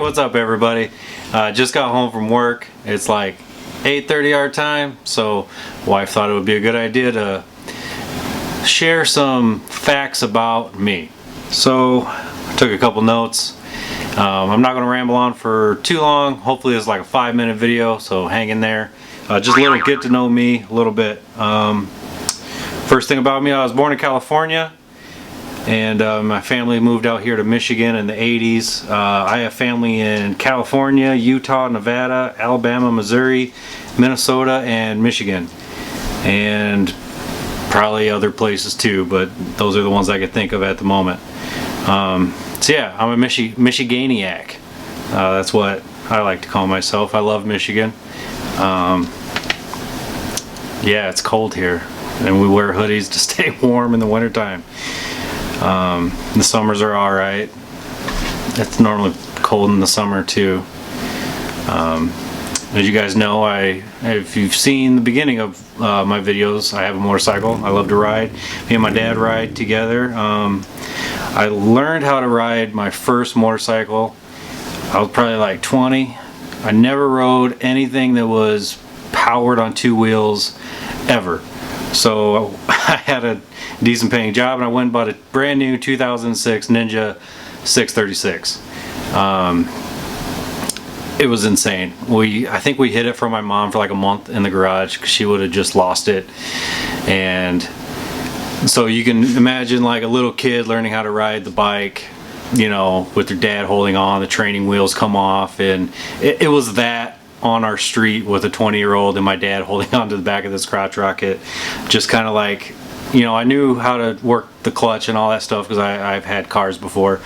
what's up everybody? Just got home from work. It's like 8:30 our time, so wife thought it would be a good idea to share some facts about me. So I took a couple notes. I'm not going to ramble on for too long. Hopefully it's like a 5-minute video, so hang in there. Just a little get to know me a little bit. First thing about me, I was born in California, and my family moved out here to Michigan in the 80s. I have family in California, Utah, Nevada, Alabama, Missouri, Minnesota, and Michigan, and probably other places too, but those are the ones I could think of at the moment. So yeah, I'm a Michiganiac. That's what I like to call myself. I love Michigan. Yeah, it's cold here, and we wear hoodies to stay warm in the wintertime. The summers are alright. It's normally cold in the summer too. As you guys know, if you've seen the beginning of my videos, I have a motorcycle. I love to ride. Me and my dad ride together. I learned how to ride my first motorcycle. I was probably like 20. I never rode anything that was powered on 2 wheels ever. So I had a decent paying job, and I went and bought a brand new 2006 Ninja 636. It was insane. I think we hid it from my mom for like a month in the garage because she would have just lost it. And so you can imagine like a little kid learning how to ride the bike, you know, with their dad holding on, the training wheels come off, and it was that on our street with a 20-year-old and my dad holding on to the back of this crotch rocket. Just kind of like, you know, I knew how to work the clutch and all that stuff because I've had cars before.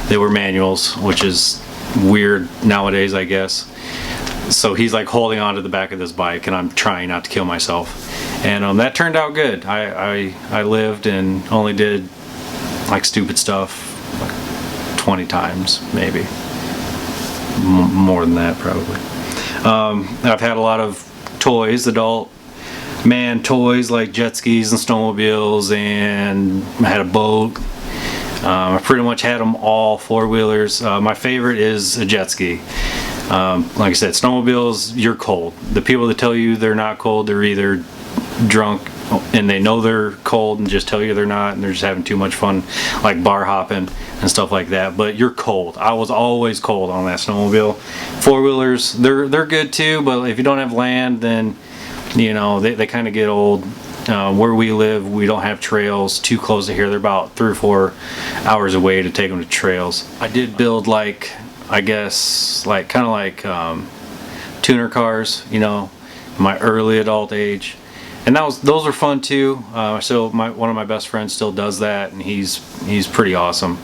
They were manuals, which is weird nowadays, I guess. So he's like holding on to the back of this bike, and I'm trying not to kill myself. And that turned out good. I lived and only did like stupid stuff like 20 times, maybe. More than that, probably. I've had a lot of toys, adult man toys like jet skis and snowmobiles, and I had a boat. I pretty much had them all, 4-wheelers. My favorite is a jet ski. Like I said, snowmobiles, you're cold. The people that tell you they're not cold, they're either drunk and they know they're cold and just tell you they're not, and they're just having too much fun, like bar hopping and stuff like that. But you're cold. I was always cold on that snowmobile. 4-wheelers, they're good too, but if you don't have land, then you know they kind of get old. Where we live, we don't have trails too close to here. They're about 3 or 4 hours away to take them to trails. I did build, like, I guess, like kind of like tuner cars, you know, in my early adult age, and those are fun too. So one of my best friends still does that, and he's pretty awesome.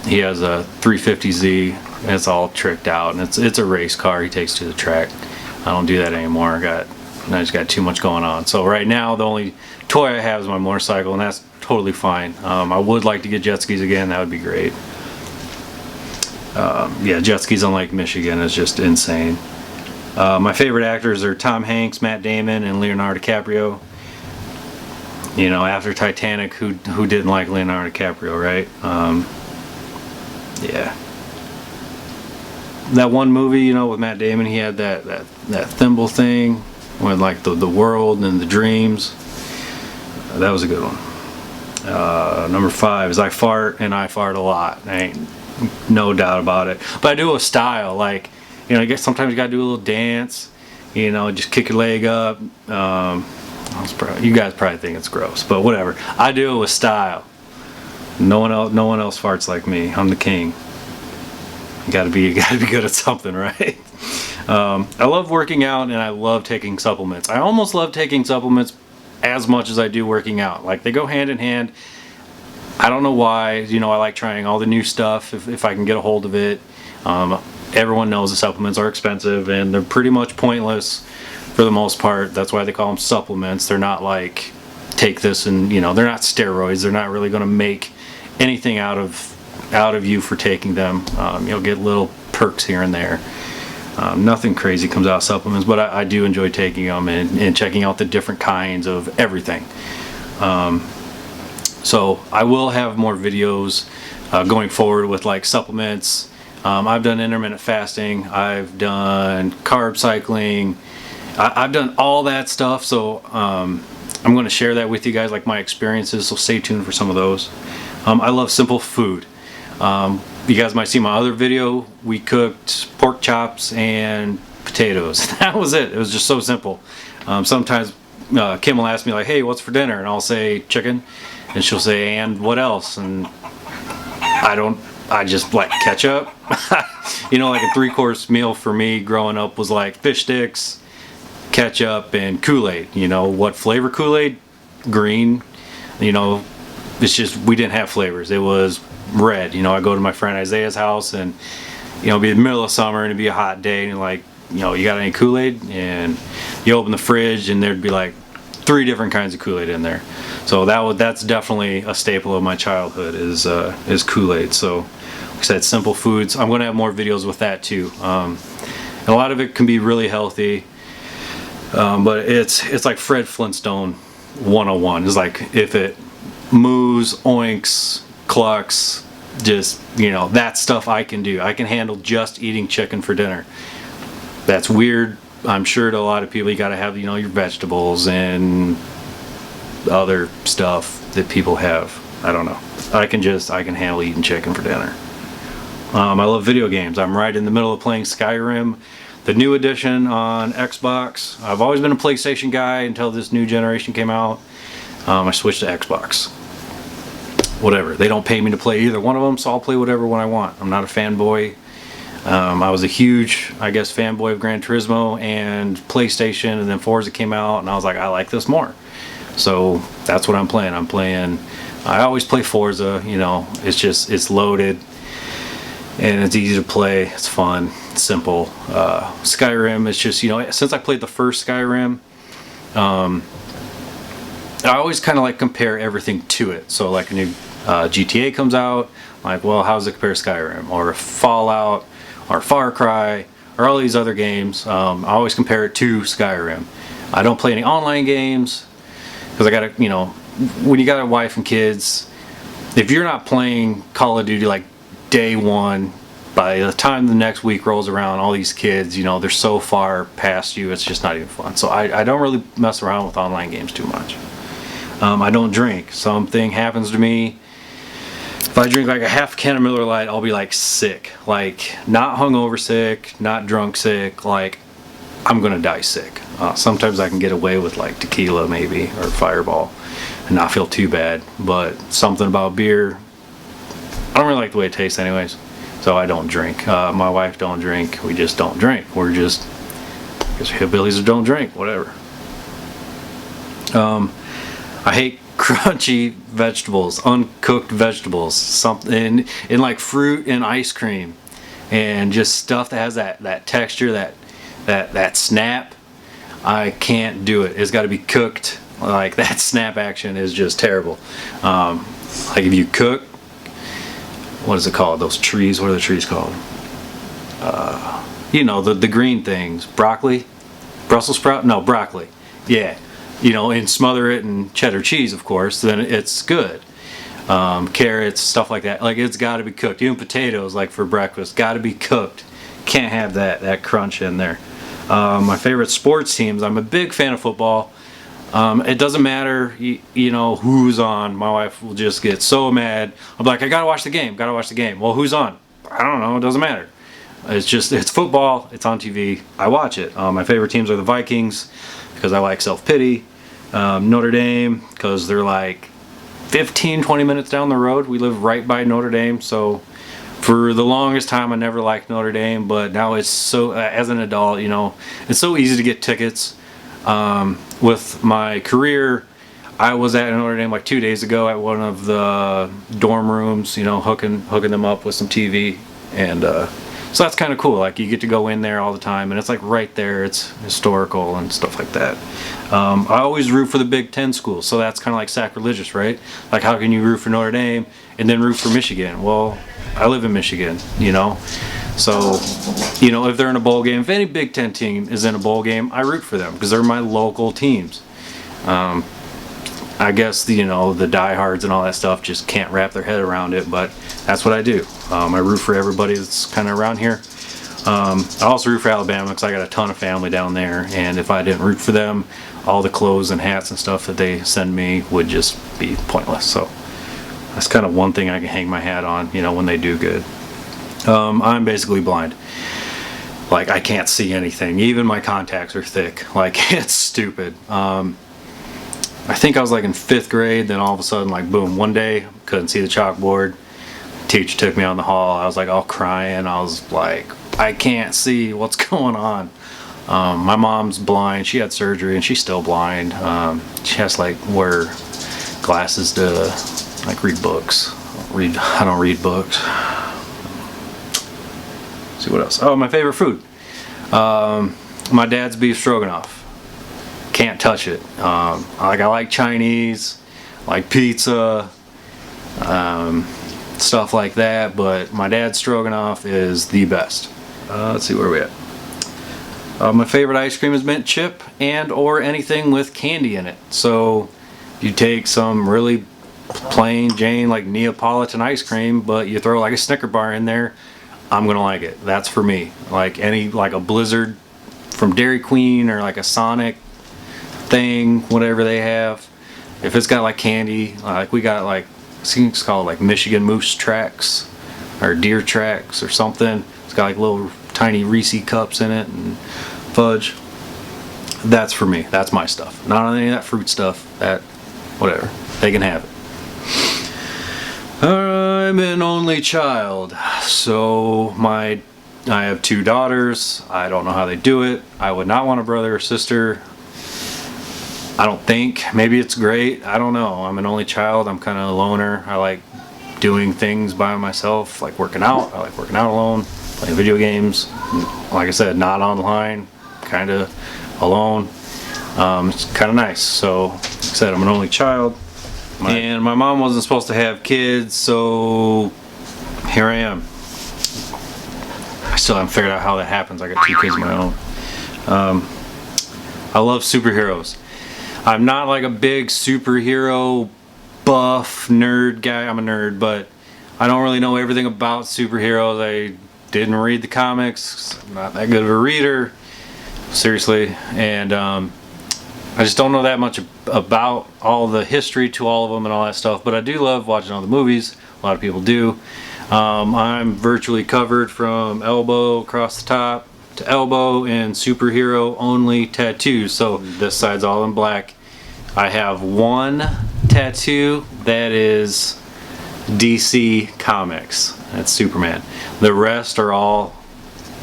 He has a 350Z. It's all tricked out, and it's a race car he takes to the track. I don't do that anymore. I just got too much going on. So right now the only toy I have is my motorcycle, and that's totally fine. I would like to get jet skis again. That would be great. Yeah, jet skis on Lake Michigan is just insane. My favorite actors are Tom Hanks, Matt Damon, and Leonardo DiCaprio. You know, after Titanic, who didn't like Leonardo DiCaprio, right? Yeah. That one movie, you know, with Matt Damon, he had that thimble thing with like the world and the dreams. That was a good one. Number 5 is I fart, and I fart a lot. Ain't no doubt about it. But I do it with style. Like, you know, I guess sometimes you gotta do a little dance. You know, just kick your leg up. You guys probably think it's gross, but whatever. I do it with style. No one else farts like me. I'm the king. You gotta be good at something, right? I love working out, and I love taking supplements. I almost love taking supplements as much as I do working out. Like, they go hand in hand. I don't know why. You know, I like trying all the new stuff if I can get a hold of it. Everyone knows the supplements are expensive, and they're pretty much pointless for the most part. That's why they call them supplements. They're not like, take this and, you know, they're not steroids. They're not really going to make anything out of you for taking them. You'll get little perks here and there. Nothing crazy comes out of supplements, but I do enjoy taking them and checking out the different kinds of everything. So I will have more videos going forward with like supplements, I've done intermittent fasting. I've done carb cycling. I've done all that stuff. So I'm going to share that with you guys, like my experiences. So stay tuned for some of those. I love simple food. You guys might see my other video. We cooked pork chops and potatoes. That was it. It was just so simple. Sometimes Kim will ask me like, hey, what's for dinner? And I'll say chicken. And she'll say, and what else? And I just like ketchup. You know, like a 3-course meal for me growing up was like fish sticks, ketchup, and Kool-Aid. You know, what flavor Kool-Aid? Green. You know, it's just, we didn't have flavors. It was red. You know, I go to my friend Isaiah's house and, you know, it'd be the middle of summer and it'd be a hot day and like, you know, you got any Kool-Aid? And you open the fridge and there'd be like 3 different kinds of Kool-Aid in there. So that's definitely a staple of my childhood is Kool-Aid. So like I said, simple foods. I'm going to have more videos with that too. And a lot of it can be really healthy, but it's like Fred Flintstone 101. It's like if it moos, oinks, clucks, just, you know, that stuff I can do. I can handle just eating chicken for dinner. That's weird, I'm sure, to a lot of people. You got to have, you know, your vegetables and other stuff that people have. I don't know. I can handle eating chicken for dinner. I love video games. I'm right in the middle of playing Skyrim, the new edition on Xbox. I've always been a PlayStation guy until this new generation came out. I switched to Xbox. Whatever. They don't pay me to play either one of them, so I'll play whatever one I want. I'm not a fanboy. I was a huge, I guess, fanboy of Gran Turismo and PlayStation, and then Forza came out, and I was like, I like this more. So that's what I'm playing. I always play Forza, you know, it's loaded, and it's easy to play, it's fun, it's simple. Skyrim, it's just, you know, since I played the first Skyrim, I always kind of like compare everything to it. So like a new GTA comes out, I'm like, well, how does it compare to Skyrim? Or Fallout, or Far Cry, or all these other games. I always compare it to Skyrim. I don't play any online games, because I gotta, you know, when you got a wife and kids, if you're not playing Call of Duty like day one, by the time the next week rolls around, all these kids, you know, they're so far past you, it's just not even fun. So I don't really mess around with online games too much. I don't drink. Something happens to me, if I drink like a half can of Miller Lite, I'll be like sick. Like, not hungover sick, not drunk sick, like I'm gonna die sick. Sometimes I can get away with like tequila maybe, or Fireball, and not feel too bad, but something about beer, I don't really like the way it tastes anyways, so I don't drink. My wife don't drink, we just don't drink. We're just, I guess, hillbillies who don't drink, whatever. I hate crunchy vegetables, uncooked vegetables, something in like fruit and ice cream, and just stuff that has that texture, that snap. I can't do it. It's got to be cooked. Like, that snap action is just terrible. Like if you cook, what is it called? Those trees, what are the trees called? You know, the green things. Broccoli? Brussels sprout? No, broccoli. Yeah. You know, and smother it in cheddar cheese, of course, then it's good. Carrots, stuff like that. Like, it's got to be cooked. Even potatoes, like for breakfast, got to be cooked. Can't have that crunch in there. My favorite sports teams, I'm a big fan of football. It doesn't matter, you know, who's on. My wife will just get so mad. I'm like, I gotta watch the game, gotta watch the game. Well, who's on? I don't know, it doesn't matter. It's football, it's on TV, I watch it. My favorite teams are the Vikings, because I like self-pity. Notre Dame, because they're like 15-20 minutes down the road. We live right by Notre Dame, so for the longest time I never liked Notre Dame, but now it's so, as an adult, you know, it's so easy to get tickets. With my career, I was at Notre Dame like 2 days ago at one of the dorm rooms, you know, hooking them up with some TV, and so that's kind of cool. Like, you get to go in there all the time, and it's like right there. It's historical and stuff like that. I always root for the Big Ten schools, so that's kind of like sacrilegious, right? Like, how can you root for Notre Dame and then root for Michigan? Well, I live in Michigan, you know, so, you know, if they're in a bowl game, if any Big Ten team is in a bowl game, I root for them because they're my local teams. I I guess the, the diehards and all that stuff just can't wrap their head around it, but that's what I do. I root for everybody that's kind of around here. I also root for Alabama because I got a ton of family down there, and if I didn't root for them, all the clothes and hats and stuff that they send me would just be pointless. So that's kind of one thing I can hang my hat on, when they do good. I'm basically blind. Like, I can't see anything. Even my contacts are thick. Like, it's stupid. I think I was like in 5th grade, then all of a sudden, like, boom, one day, couldn't see the chalkboard. Teacher took me out in the hall. I was like all crying. I was like, I can't see what's going on. My mom's blind. She had surgery and she's still blind. She has to like wear glasses to like read books. I don't read books. Let's see what else. Oh, my favorite food. My dad's beef stroganoff. Can't touch it. I like Chinese, like pizza, stuff like that, but my dad's stroganoff is the best. Let's see, where are we at? My favorite ice cream is mint chip and or anything with candy in it. So you take some really plain Jane like Neapolitan ice cream, but you throw like a Snicker bar in there, I'm gonna like it. That's for me. Like a Blizzard from Dairy Queen or like a Sonic thing, whatever they have. If it's got like candy, like we got like, I think it's called like Michigan Moose Tracks or Deer Tracks or something. It's got like little tiny Reese cups in it and fudge. That's for me. That's my stuff. Not on any of that fruit stuff. That, whatever. They can have it. I'm an only child. So I have 2 daughters. I don't know how they do it. I would not want a brother or sister. I don't think. Maybe it's great. I don't know. I'm an only child. I'm kind of a loner. I like doing things by myself, like working out. I like working out alone, playing video games. Like I said, not online, kind of alone. It's kind of nice. So, like I said, I'm an only child. And my mom wasn't supposed to have kids, so here I am. I still haven't figured out how that happens. I got 2 kids of my own. I love superheroes. I'm not like a big superhero buff nerd guy. I'm a nerd, but I don't really know everything about superheroes. I didn't read the comics. I'm not that good of a reader, seriously, and I just don't know that much about all the history to all of them and all that stuff, but I do love watching all the movies. A lot of people do. I'm virtually covered from elbow across the top to elbow in superhero only tattoos. So this side's all in black. I have 1 tattoo that is DC Comics. That's Superman. The rest are all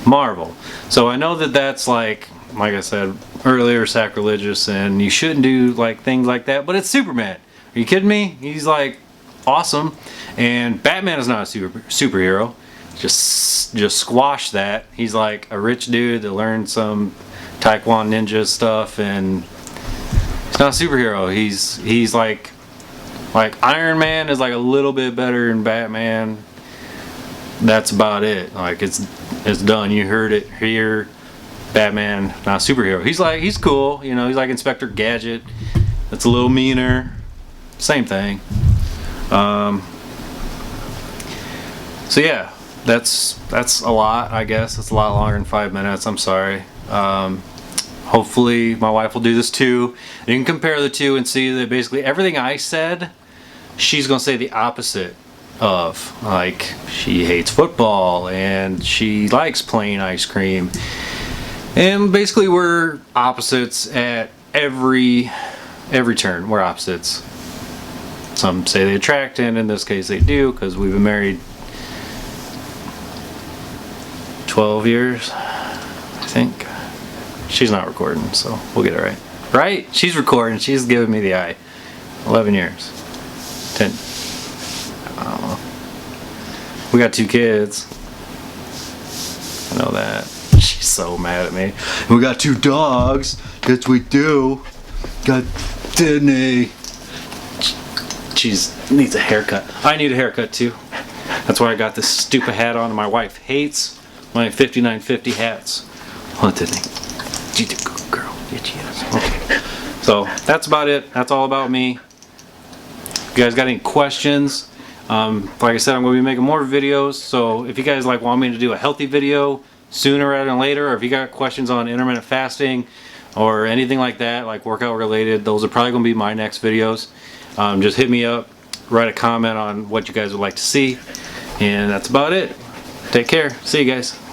Marvel. So I know that that's like I said earlier, sacrilegious, and you shouldn't do like things like that, but it's Superman. Are you kidding me? He's like awesome. And Batman is not a superhero. Just squash that. He's like a rich dude that learned some Taekwondo ninja stuff, and he's not a superhero. He's like Iron Man is like a little bit better than Batman. That's about it. Like it's done. You heard it here. Batman, not a superhero. He's cool. He's like Inspector Gadget. That's a little meaner. Same thing. So yeah. That's a lot, I guess. It's a lot longer than 5 minutes. I'm sorry. Hopefully my wife will do this too. You can compare the two and see that basically everything I said, she's gonna say the opposite of. Like, she hates football and she likes plain ice cream. And basically we're opposites at every turn. We're opposites. Some say they attract, and in this case they do, because we've been married 12 years, I think. She's not recording, so we'll get it right. Right? She's recording. She's giving me the eye. 11 years. 10. I don't know. We got 2 kids. I know that. She's so mad at me. We got 2 dogs. Yes, we do. Got Disney. She needs a haircut. I need a haircut too. That's why I got this stupid hat on. My wife hates my 5950 hats. What did he? She's a good girl. Yeah, she is. Okay. So that's about it. That's all about me. you guys got any questions, like I said, I'm going to be making more videos. So if you guys like want me to do a healthy video sooner rather than later, or if you got questions on intermittent fasting or anything like that, like workout related, those are probably going to be my next videos. Just hit me up, write a comment on what you guys would like to see, and that's about it. Take care. See you guys.